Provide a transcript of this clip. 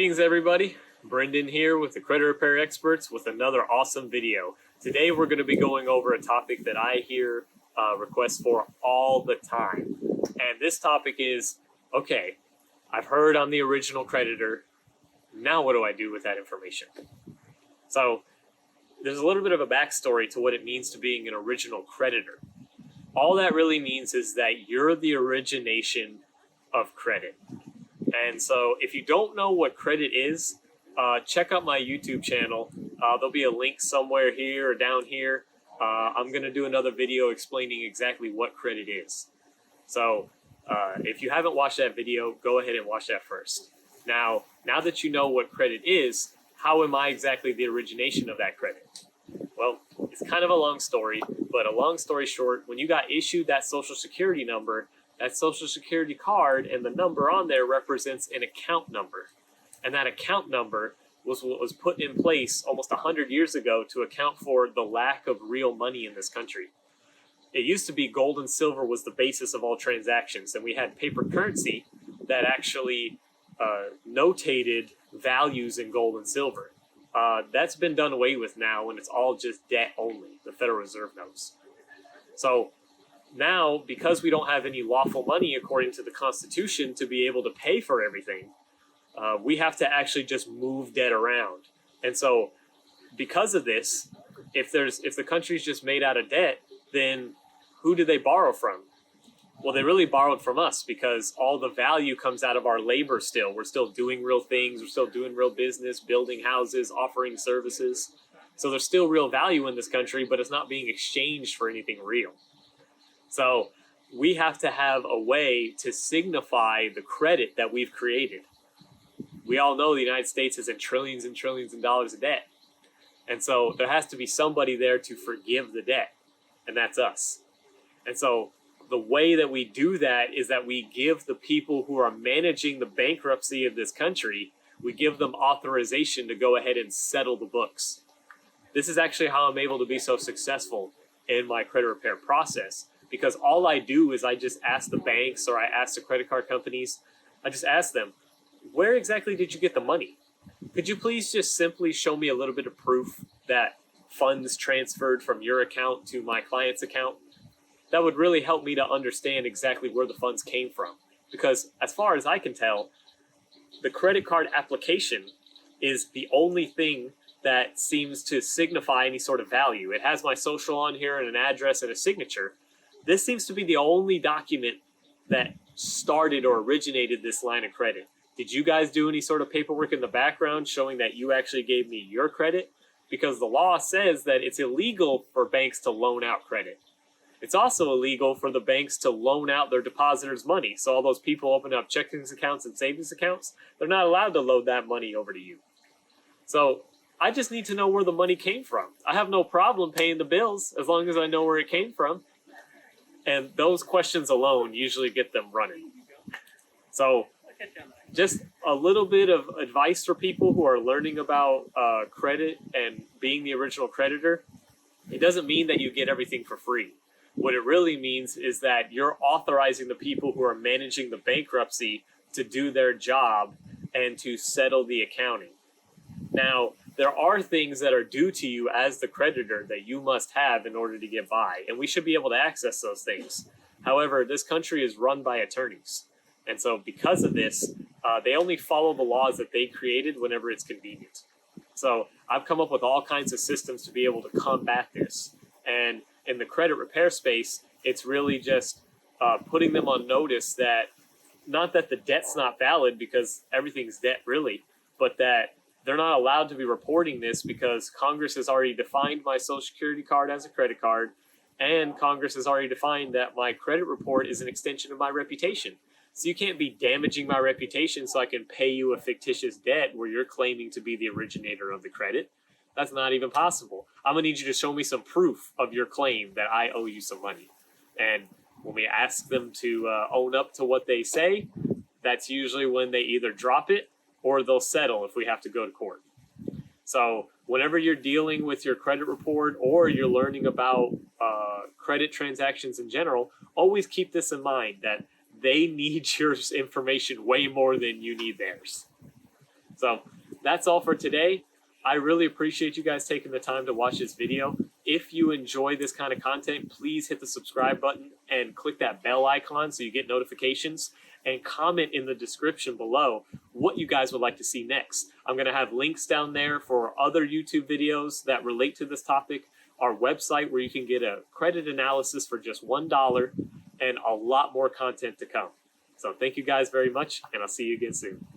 Greetings everybody, Brendan here with the Credit Repair Experts with another awesome video. Today we're going to be going over a topic that I hear requests for all the time. And this topic is, okay, I've heard I'm the original creditor, now what do I do with that information? So there's a little bit of a backstory to what it means to being an original creditor. All that really means is that you're the origination of credit. And so if you don't know what credit is, check out my YouTube channel. There'll be a link somewhere here or down here. I'm going to do another video explaining exactly what credit is. So if you haven't watched that video, go ahead and watch that first. Now that you know what credit is, how am I exactly the origination of that credit? Well, it's kind of a long story, but a long story short, when you got issued that Social Security number, that Social Security card and the number on there represents an account number. And that account number was what was put in place almost 100 years ago to account for the lack of real money in this country. It used to be gold and silver was the basis of all transactions, and we had paper currency that actually notated values in gold and silver. That's been done away with now, and it's all just debt only, the Federal Reserve notes. So now, because we don't have any lawful money according to the Constitution to be able to pay for everything, we have to actually just move debt around. And so because of this, if the country's just made out of debt, then who do they borrow from? Well, they really borrowed from us because all the value comes out of our labor still. We're still doing real things. We're still doing real business, building houses, offering services. So there's still real value in this country, but it's not being exchanged for anything real. So we have to have a way to signify the credit that we've created. We all know the United States is in trillions and trillions of dollars of debt. And so there has to be somebody there to forgive the debt, and that's us. And so the way that we do that is that we give the people who are managing the bankruptcy of this country, we give them authorization to go ahead and settle the books. This is actually how I'm able to be so successful in my credit repair process, because all I do is I just ask the banks or I ask the credit card companies, I just ask them, where exactly did you get the money? Could you please just simply show me a little bit of proof that funds transferred from your account to my client's account? That would really help me to understand exactly where the funds came from. Because as far as I can tell, the credit card application is the only thing that seems to signify any sort of value. It has my social on here and an address and a signature. This seems to be the only document that started or originated this line of credit. Did you guys do any sort of paperwork in the background showing that you actually gave me your credit? Because the law says that it's illegal for banks to loan out credit. It's also illegal for the banks to loan out their depositors' money. So all those people open up checking accounts and savings accounts, they're not allowed to load that money over to you. So I just need to know where the money came from. I have no problem paying the bills as long as I know where it came from. And those questions alone usually get them running. So just a little bit of advice for people who are learning about credit and being the original creditor. It doesn't mean that you get everything for free. What it really means is that you're authorizing the people who are managing the bankruptcy to do their job and to settle the accounting. Now, there are things that are due to you as the creditor that you must have in order to get by, and we should be able to access those things. However, this country is run by attorneys, and so because of this, they only follow the laws that they created whenever it's convenient. So I've come up with all kinds of systems to be able to combat this, and in the credit repair space, it's really just putting them on notice that, not that the debt's not valid because everything's debt really, but that they're not allowed to be reporting this because Congress has already defined my Social Security card as a credit card, and Congress has already defined that my credit report is an extension of my reputation. So you can't be damaging my reputation so I can pay you a fictitious debt where you're claiming to be the originator of the credit. That's not even possible. I'm gonna need you to show me some proof of your claim that I owe you some money. And when we ask them to own up to what they say, that's usually when they either drop it or they'll settle if we have to go to court. So whenever you're dealing with your credit report or you're learning about credit transactions in general, always keep this in mind that they need your information way more than you need theirs. So that's all for today. I really appreciate you guys taking the time to watch this video. If you enjoy this kind of content, please hit the subscribe button and click that bell icon so you get notifications, and comment in the description below what you guys would like to see next. I'm going to have links down there for other YouTube videos that relate to this topic, our website where you can get a credit analysis for just $1, and a lot more content to come. So thank you guys very much, and I'll see you again soon.